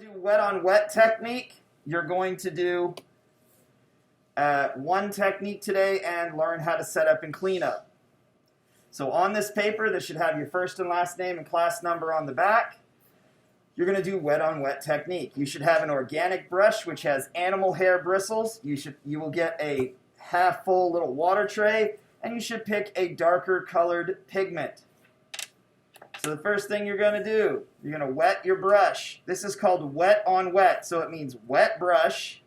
do wet on wet technique. You're going to do one technique today and learn how to set up and clean up. So on this paper, this should have your first and last name and class number on the back. You're going to do wet on wet technique. You should have an organic brush which has animal hair bristles. You will get a half full little water tray, and you should pick a darker colored pigment. So the first thing you're going to do, you're going to wet your brush. This is called wet on wet, so it means wet brush,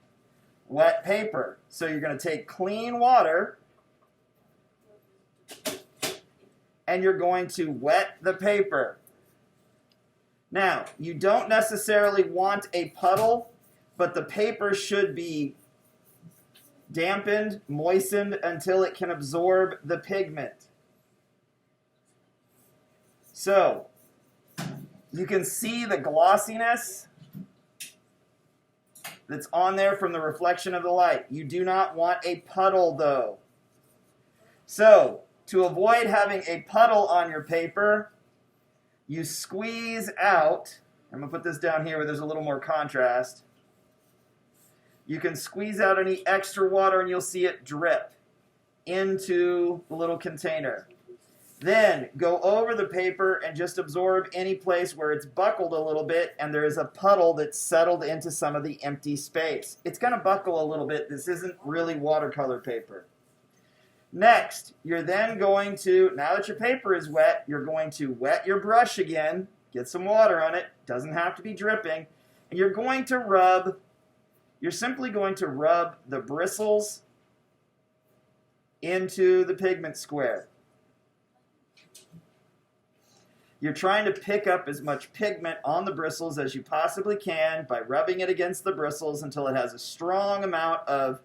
wet paper. So you're going to take clean water and you're going to wet the paper. Now, you don't necessarily want a puddle, but the paper should be dampened, moistened until it can absorb the pigment. So, you can see the glossiness that's on there from the reflection of the light. You do not want a puddle, though. So, to avoid having a puddle on your paper, you squeeze out. I'm going to put this down here where there's a little more contrast. You can squeeze out any extra water and you'll see it drip into the little container. Then go over the paper and just absorb any place where it's buckled a little bit and there is a puddle that's settled into some of the empty space. It's going to buckle a little bit. This isn't really watercolor paper. Next, you're then going to, now that your paper is wet, you're going to wet your brush again, get some water on it, doesn't have to be dripping, and you're simply going to rub the bristles into the pigment square. You're trying to pick up as much pigment on the bristles as you possibly can by rubbing it against the bristles until it has a strong amount of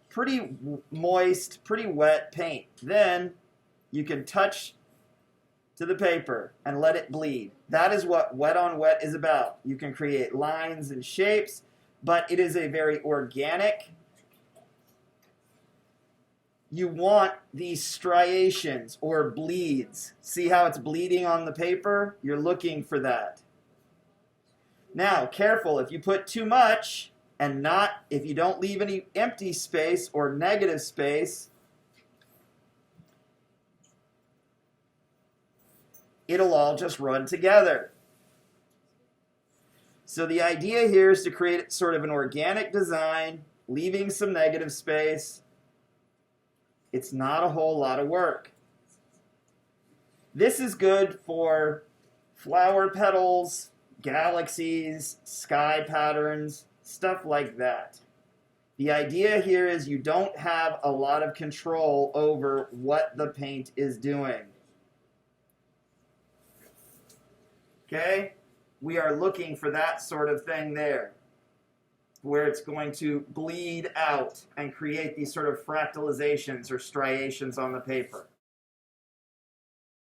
pretty moist, pretty wet paint. Then you can touch to the paper and let it bleed. That is what wet on wet is about. You can create lines and shapes, but it is a very organic. You want these striations or bleeds. See how it's bleeding on the paper? You're looking for that. Now, careful, if you put too much, and if you don't leave any empty space or negative space, it'll all just run together. So the idea here is to create sort of an organic design, leaving some negative space. It's not a whole lot of work. This is good for flower petals, galaxies, sky patterns, stuff like that. The idea here is you don't have a lot of control over what the paint is doing. Okay? We are looking for that sort of thing there, where it's going to bleed out and create these sort of fractalizations or striations on the paper.